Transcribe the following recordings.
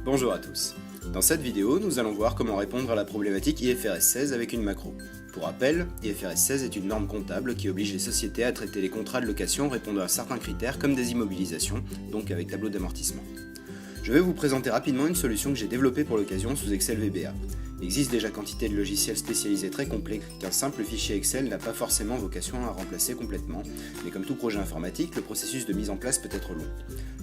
Bonjour à tous. Dans cette vidéo, nous allons voir comment répondre à la problématique IFRS 16 avec une macro. Pour rappel, IFRS 16 est une norme comptable qui oblige les sociétés à traiter les contrats de location répondant à certains critères comme des immobilisations, donc avec tableau d'amortissement. Je vais vous présenter rapidement une solution que j'ai développée pour l'occasion sous Excel VBA. Il existe déjà quantité de logiciels spécialisés très complets qu'un simple fichier Excel n'a pas forcément vocation à remplacer complètement, mais comme tout projet informatique, le processus de mise en place peut être long.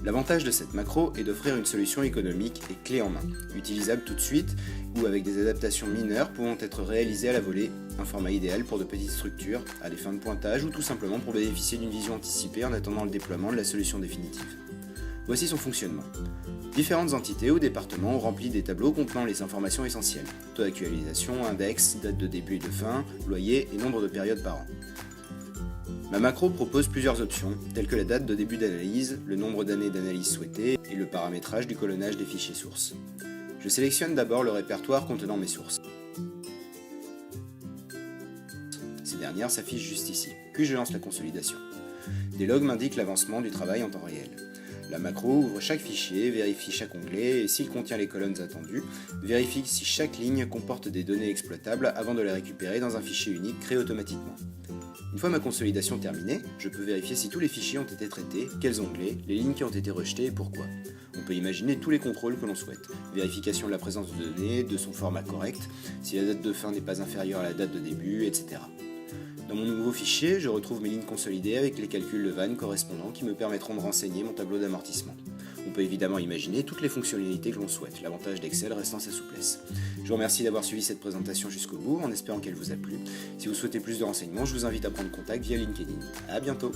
L'avantage de cette macro est d'offrir une solution économique et clé en main, utilisable tout de suite ou avec des adaptations mineures pouvant être réalisées à la volée, un format idéal pour de petites structures, à des fins de pointage ou tout simplement pour bénéficier d'une vision anticipée en attendant le déploiement de la solution définitive. Voici son fonctionnement. Différentes entités ou départements ont rempli des tableaux contenant les informations essentielles. Taux d'actualisation, index, date de début et de fin, loyer et nombre de périodes par an. Ma macro propose plusieurs options, telles que la date de début d'analyse, le nombre d'années d'analyse souhaitées et le paramétrage du colonnage des fichiers sources. Je sélectionne d'abord le répertoire contenant mes sources. Ces dernières s'affichent juste ici, puis je lance la consolidation. Des logs m'indiquent l'avancement du travail en temps réel. La macro ouvre chaque fichier, vérifie chaque onglet et s'il contient les colonnes attendues, vérifie si chaque ligne comporte des données exploitables avant de les récupérer dans un fichier unique créé automatiquement. Une fois ma consolidation terminée, je peux vérifier si tous les fichiers ont été traités, quels onglets, les lignes qui ont été rejetées et pourquoi. On peut imaginer tous les contrôles que l'on souhaite. Vérification de la présence de données, de son format correct, si la date de fin n'est pas inférieure à la date de début, etc. Dans mon nouveau fichier, je retrouve mes lignes consolidées avec les calculs de vannes correspondants qui me permettront de renseigner mon tableau d'amortissement. On peut évidemment imaginer toutes les fonctionnalités que l'on souhaite, l'avantage d'Excel restant sa souplesse. Je vous remercie d'avoir suivi cette présentation jusqu'au bout, en espérant qu'elle vous a plu. Si vous souhaitez plus de renseignements, je vous invite à prendre contact via LinkedIn. A bientôt.